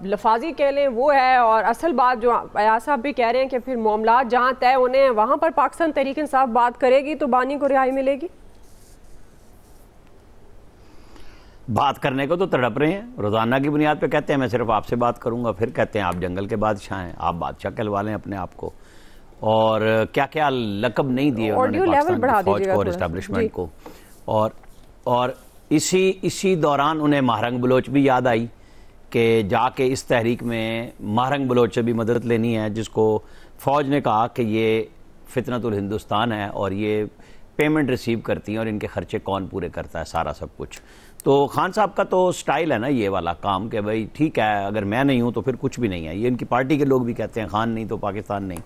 लफाजी कह लें वो है, और असल बात जो अयाज साहब भी कह रहे हैं कि फिर मामला जहाँ तय होने हैं वहाँ पर पाकिस्तान तहरीक इंसाफ बात करेगी तो बानी को रिहाई मिलेगी। बात करने को तो तड़प रहे हैं, रोजाना की बुनियाद पे कहते हैं मैं सिर्फ आपसे बात करूंगा, फिर कहते हैं आप जंगल के बादशाह हैं, आप बादशाह कहलवा लें अपने आप को, और क्या क्या लकब नहीं दिए उन्होंने पाकिस्तान की फौज को और इस्टेब्लिशमेंट को। और इसी दौरान उन्हें महारंग बलोच भी याद आई कि जाके इस तहरीक में महारंग बलोच से भी मदद लेनी है, जिसको फौज ने कहा कि ये फितनतुल हिंदुस्तान है और ये पेमेंट रिसीव करती हैं और इनके खर्चे कौन पूरे करता है, सारा सब कुछ। तो खान साहब का तो स्टाइल है ना ये वाला काम कि भाई ठीक है अगर मैं नहीं हूं तो फिर कुछ भी नहीं है, ये इनकी पार्टी के लोग भी कहते हैं खान नहीं तो पाकिस्तान नहीं।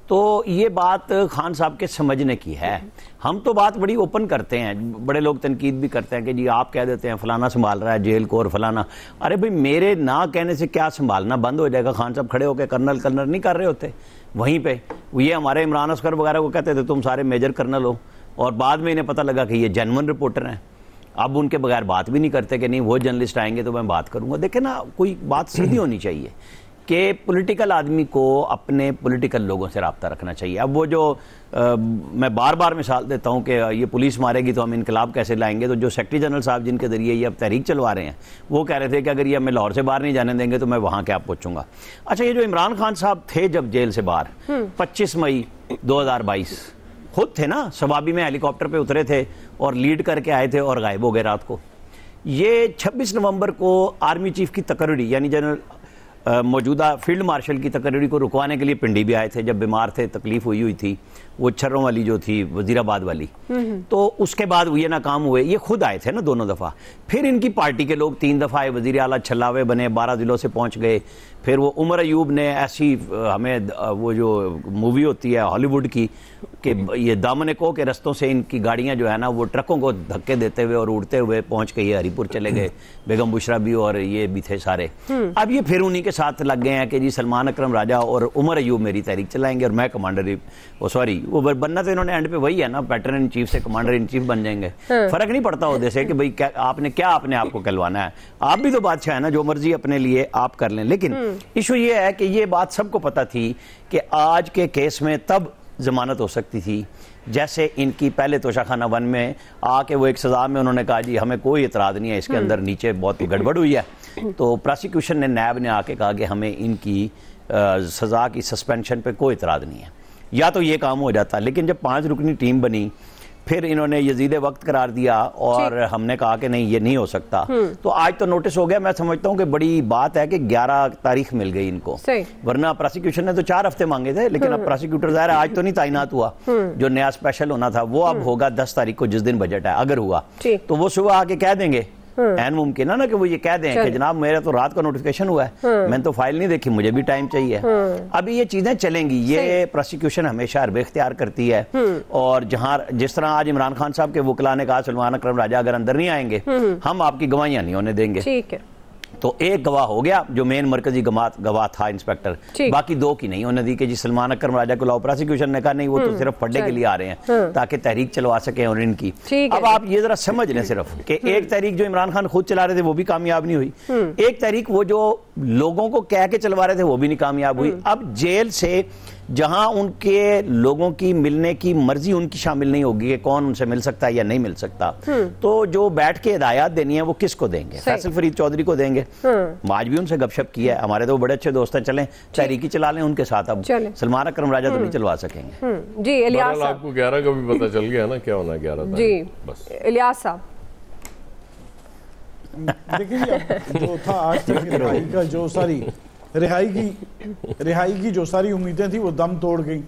तो ये बात खान साहब के समझने की है। हम तो बात बड़ी ओपन करते हैं, बड़े लोग तनकीद भी करते हैं कि जी आप कह देते हैं फलाना संभाल रहा है जेल को और फलाना, अरे भाई मेरे ना कहने से क्या संभालना बंद हो जाएगा? खान साहब खड़े होकर कर्नल कर्नल नहीं कर रहे होते वहीं पे, ये हमारे इमरान असगर वगैरह को कहते थे तुम सारे मेजर कर्नल हो, और बाद में इन्हें पता लगा कि ये जेन्युइन रिपोर्टर हैं, अब उनके बगैर बात भी नहीं करते कि नहीं वो जर्नलिस्ट आएंगे तो मैं बात करूंगा। देखे ना, कोई बात सीधी होनी चाहिए कि पॉलिटिकल आदमी को अपने पॉलिटिकल लोगों से रब्ता रखना चाहिए। अब वो जो मैं बार बार मिसाल देता हूं कि ये पुलिस मारेगी तो हम इनकलाब कैसे लाएंगे, तो जो सेक्रेटरी जनरल साहब जिनके जरिए ये अब तहरीक चलवा रहे हैं वो कह रहे थे कि अगर ये हमें लाहौर से बाहर नहीं जाने देंगे तो मैं वहां क्या पहुंचूंगा। अच्छा, ये जो इमरान खान साहब थे जब जेल से बाहर 25 मई 2022 खुद थे ना, सवाबी में हेलीकॉप्टर पे उतरे थे और लीड करके आए थे और गायब हो गए रात को। ये 26 नवंबर को आर्मी चीफ की तकर्री यानी जनरल मौजूदा फील्ड मार्शल की तकरीरी को रुकवाने के लिए पिंडी भी आए थे जब बीमार थे, तकलीफ हुई थी, वो छर्रों वाली जो थी वजीराबाद वाली, तो उसके बाद ये नाकाम हुए। ये खुद आए थे ना दोनों दफ़ा, फिर इनकी पार्टी के लोग 3 दफ़ा आए, वज़ीर आला छल्लावे बने, 12 जिलों से पहुंच गए। फिर वो उमर अयूब ने ऐसी हमें वो जो मूवी होती है हॉलीवुड की कि ये दामन को के रस्तों से इनकी गाड़ियां जो है ना वो ट्रकों को धक्के देते हुए और उड़ते हुए पहुंच गई, हरीपुर चले गए, बेगम बुशरा भी और ये भी थे सारे। अब ये फिर उन्हीं के साथ लग गए हैं कि जी सलमान अकरम राजा और उमर अयूब मेरी तहरीक चलाएंगे और मैं कमांडर, वो बनना तो इन्होंने एंड पे वही है ना, पैटर्न इन चीफ से कमांडर इन चीफ बन जाएंगे। फर्क नहीं पड़ता होते से कि भाई आपने क्या अपने आप को कहलवाना है, आप भी तो बादशाह है ना, जो मर्जी अपने लिए आप कर लें। लेकिन इशू ये है कि ये बात सबको पता थी कि आज के केस में तब जमानत हो सकती थी जैसे इनकी पहले तोशाखाना 1 में आके वो एक सजा में उन्होंने कहा जी हमें कोई इतराज़ नहीं है, इसके अंदर नीचे बहुत गड़बड़ हुई है, तो प्रोसिक्यूशन ने नैब ने आके कहा कि हमें इनकी सजा की सस्पेंशन पे कोई इतराज़ नहीं है, या तो ये काम हो जाता। लेकिन जब 5 रुकनी टीम बनी फिर इन्होंने यजीद वक्त करार दिया और हमने कहा कि नहीं ये नहीं हो सकता, तो आज तो नोटिस हो गया। मैं समझता हूं कि बड़ी बात है कि 11 तारीख मिल गई इनको, वरना प्रोसिक्यूशन ने तो 4 हफ्ते मांगे थे, लेकिन अब प्रोसिक्यूटर ज़ाहिर है आज तो नहीं तैनात हुआ, जो नया स्पेशल होना था वो अब होगा 10 तारीख को जिस दिन बजट है, अगर हुआ तो वो सुबह आके कह देंगे, एन मुमकिन है ना कि वो ये कह दें कि जनाब मेरा तो रात का नोटिफिकेशन हुआ है, मैंने तो फाइल नहीं देखी, मुझे भी टाइम चाहिए। अभी ये चीजें चलेंगी, ये प्रोसिक्यूशन हमेशा हरबे इख्तियार करती है, और जहां जिस तरह आज इमरान खान साहब के वकला ने कहा सलमान अकरम राजा अगर अंदर नहीं आएंगे हम आपकी गवाहियां नहीं होने देंगे, ठीक है, तो एक गवाह हो गया जो मेन मरकजी गवाह था इंस्पेक्टर, बाकी 2 की नहीं होने दी कि जी सलमान अकरम राजा को लाओ। प्रोसिक्यूशन ने कहा नहीं वो तो सिर्फ पढ़ने के लिए आ रहे हैं ताकि तहरीक चलवा सके और इनकी। अब आप ये जरा समझ लें सिर्फ कि एक तहरीक जो इमरान खान खुद चला रहे थे वो भी कामयाब नहीं हुई, एक तहरीक वो जो लोगों को कह के चलवा रहे थे वो भी नहीं कामयाब हुई। अब जेल से जहां उनके लोगों की मिलने की मर्जी उनकी शामिल नहीं होगी कि कौन उनसे मिल सकता है या नहीं मिल सकता, तो जो बैठ के हिदायत देनी है वो किसको देंगे? फैसल फरीद चौधरी को देंगे। आज भी उनसे गपशप किया है, हमारे तो बड़े अच्छे दोस्त हैं, चलें तहरीकी चला लें उनके साथ। अब सलमान अकरम राजा तो नहीं चलवा सकेंगे। जी इलियास साहब, आपको 11 का भी पता चल गया ना क्या होना 11 जी बस। इलियास साहब देखिए जो था आज तक रिहाई का जो सारी रिहाई की जो सारी उम्मीदें थी वो दम तोड़ गई।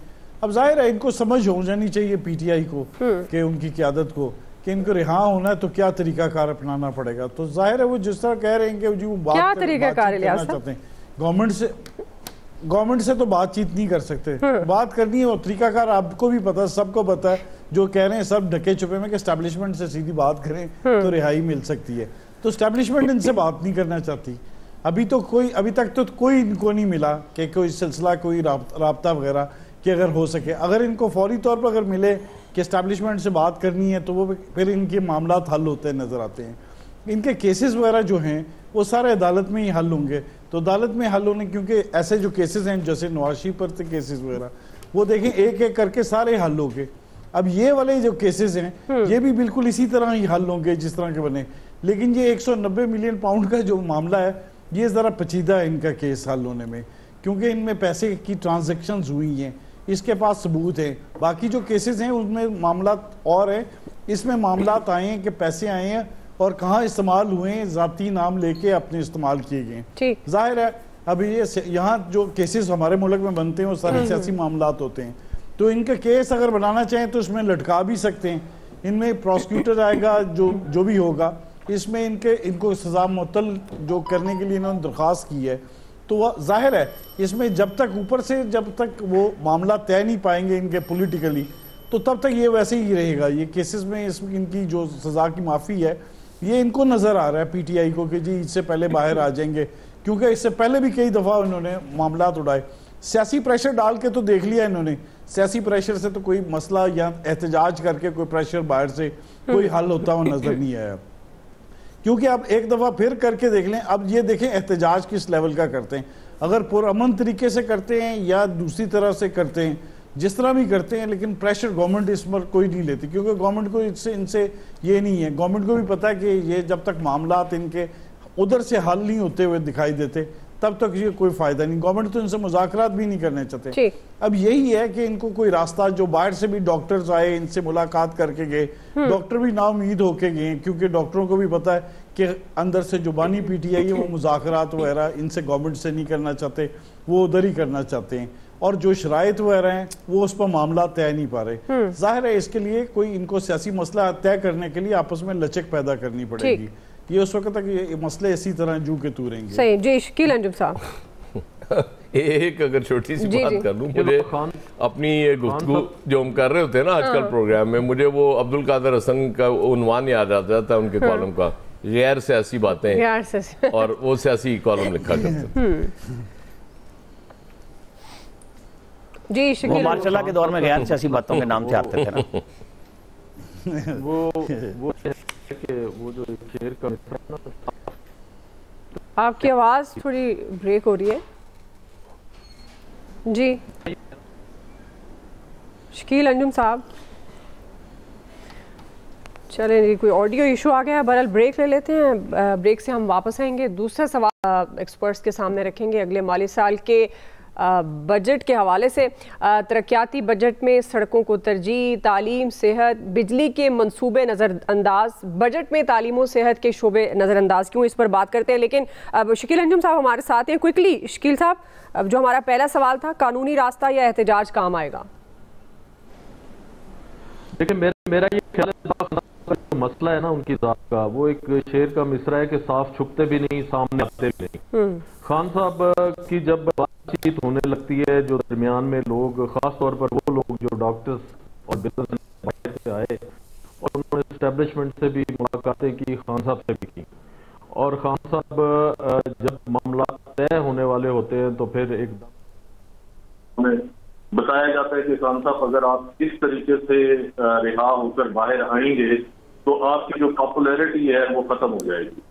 अब जाहिर है इनको समझ हो जानी चाहिए पीटीआई को कि उनकी क़यादत को कि इनको रिहा होना है तो क्या तरीकाकार अपनाना पड़ेगा। तो जाहिर है वो जिस तरह कह रहे हैं कि जी वो बात करना चाहते हैं गवर्नमेंट से तो बातचीत नहीं कर सकते, बात करनी है और तरीकाकार आपको भी पता है, सबको पता है, जो कह रहे हैं सब ढके छुपे में कि एस्टैब्लिशमेंट से सीधी बात करें तो रिहाई मिल सकती है, तो एस्टैब्लिशमेंट इनसे बात नहीं करना चाहती। अभी तक तो कोई इनको नहीं मिला कि कोई सिलसिला कोई राब्ता वगैरह कि अगर हो सके, अगर इनको फौरी तौर पर अगर मिले कि एस्टैब्लिशमेंट से बात करनी है तो वो फिर इनके मामला हल होते नज़र आते हैं। इनके केसेस वगैरह जो हैं वो सारे अदालत में ही हल होंगे। तो अदालत में हल होने, क्योंकि ऐसे जो केसेस हैं जैसे नवाज शरीफ पर थे केसेस वगैरह, वो देखें एक एक करके सारे हल होंगे। अब ये वाले जो केसेस हैं ये भी बिल्कुल इसी तरह ही हल होंगे जिस तरह के बने। लेकिन ये 190 मिलियन पाउंड का जो मामला है ये ज़रा पेचीदा है इनका केस हल होने में, क्योंकि इनमें पैसे की ट्रांजैक्शंस हुई हैं, इसके पास सबूत हैं। बाकी जो केसेस हैं उसमें मामला और है, इसमें मामला आए हैं कि पैसे आए हैं और कहाँ इस्तेमाल हुए हैं, ज़ाती नाम लेके अपने इस्तेमाल किए गए। ठीक, जाहिर है अब ये यहाँ जो केसेस हमारे मुल्क में बनते हैं वो सारे सियासी मामला होते हैं, तो इनका केस अगर बनाना चाहें तो इसमें लटका भी सकते हैं। इनमें प्रोसिक्यूटर आएगा जो भी होगा, इसमें इनको सजा मुअत्तल जो करने के लिए इन्होंने दरख्वास्त की है, तो वह जाहिर है इसमें जब तक ऊपर से जब तक वो मामला तय नहीं पाएंगे इनके पॉलिटिकली, तो तब तक ये वैसे ही रहेगा। ये केसेस में इनकी जो सजा की माफ़ी है ये इनको नज़र आ रहा है पीटीआई को कि जी इससे पहले बाहर आ जाएंगे, क्योंकि इससे पहले भी कई दफ़ा इन्होंने मामला उठाए। सियासी प्रेशर डाल के तो देख लिया इन्होंने, सियासी प्रेशर से तो कोई मसला या एहतजाज करके कोई प्रेशर बाहर से कोई हल होता हुआ नज़र नहीं आया। क्योंकि आप एक दफ़ा फिर करके देख लें, अब ये देखें एहतजाज किस लेवल का करते हैं, अगर पुरअमन तरीके से करते हैं या दूसरी तरह से करते हैं, जिस तरह भी करते हैं, लेकिन प्रेशर गवर्नमेंट इस पर कोई नहीं लेती, क्योंकि गवर्नमेंट को इनसे ये नहीं है। गवर्नमेंट को भी पता है कि ये जब तक मामलात इनके उधर से हल नहीं होते हुए दिखाई देते तब तक ये कोई फायदा नहीं। गवर्नमेंट तो इनसे मुज़ाकरात भी नहीं करने चाहते। अब यही है कि इनको कोई रास्ता, जो बाहर से भी डॉक्टर्स आए इनसे मुलाकात करके गए, डॉक्टर भी नाउम्मीद होके गए, क्योंकि डॉक्टरों को भी पता है कि अंदर से जुबानी पीटीआई है, वो मुज़ाकरात वगैरह इनसे गवर्नमेंट से नहीं करना चाहते, वो उधर ही करना चाहते हैं, और जो शराइत वगैरह हैं वो उस पर मामला तय नहीं पा रहे। जाहिर है इसके लिए कोई इनको सियासी मसला तय करने के लिए आपस में लचक पैदा करनी पड़ेगी। ये उस वक्त तक ये मसले इसी तरह जू के तू रहेंगे। सही जी, शकील अंजुम साहब एक अगर छोटी सी बात कर लूं, मुझे अपनी ये गुफ्तगू जो हम कर रहे होते हैं ना आजकल प्रोग्राम में, मुझे वो अब्दुल कादिर हसन का उन्वान याद आ जाता है उनके कॉलम का, गैर सियासी बातें, और वो सियासी कॉलम लिखा करते जी। वो मार्शल के दौर में गैर सियासी बातों के नाम से आते थे ना। वो जो शेर का, आपकी आवाज थोड़ी ब्रेक हो रही है जी। शकील अंजुम साहब, चलें जी, कोई ऑडियो इशू आ गया है, बहरहाल ब्रेक ले लेते हैं। ब्रेक से हम वापस आएंगे, दूसरा सवाल एक्सपर्ट्स के सामने रखेंगे अगले माली साल के बजट के हवाले से। तरक्याती बजट में सड़कों को तरजीह, तालीम, सेहत, बिजली के मंसूबे नज़रअंदाज, बजट में तालीम और सेहत के शोबे नज़रअंदाज क्यों, इस पर बात करते हैं। लेकिन अब शकील अंजुम साहब हमारे साथ हैं। क्विकली शकील साहब, अब जो हमारा पहला सवाल था, कानूनी रास्ता या एहतजाज काम आएगा? देखिए मेरा ये ख्याल है मसला है ना उनकी जात का, वो एक शेर का मिसरा है कि साफ छुपते भी नहीं, सामने आते भी नहीं। खान साहब की जब बातचीत होने लगती है, जो दरमियान में लोग, खास तौर पर वो लोग जो डॉक्टर्स और बिजनेस से आए, और उन्होंने एस्टेब्लिशमेंट से भी मुलाकातें की, खान साहब से भी की, और खान साहब जब मामला तय होने वाले होते हैं तो फिर एकदम बताया जाता है कि खान साहब अगर आप इस तरीके से रिहा होकर बाहर आएंगे तो आपकी जो पॉपुलैरिटी है वो खत्म हो जाएगी।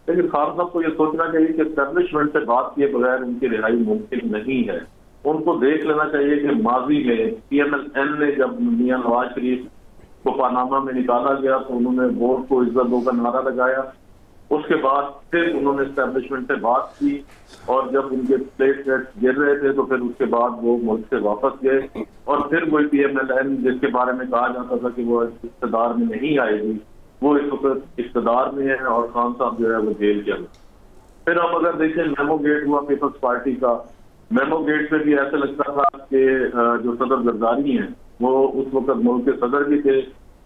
लेकिन खान साहब को ये सोचना चाहिए कि एस्टेब्लिशमेंट से बात किए बगैर उनकी रिहाई मुमकिन नहीं है। उनको देख लेना चाहिए कि माजी में PMLN ने जब मियां नवाज शरीफ को पानामा में निकाला गया तो उन्होंने वोट को इज्जत दो का नारा लगाया, उसके बाद फिर उन्होंने एस्टेब्लिशमेंट से बात की, और जब उनके प्लेट गिर रहे थे तो फिर उसके बाद वो मुल्क से वापस गए, और फिर वही PMLN जिसके बारे में कहा जाता था कि वो इक़्तिदार में नहीं आएगी, वो इस वक्त इक़्तिदार में है, और खान साहब जो है वो जेल के अंदर। फिर आप अगर देखें मेमो गेट हुआ पीपल्स पार्टी का, मेमो गेट पे भी ऐसा लगता था कि जो सदर जरदारी हैं वो उस वक्त मुल्क के सदर भी थे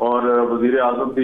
और वजीर आजम भी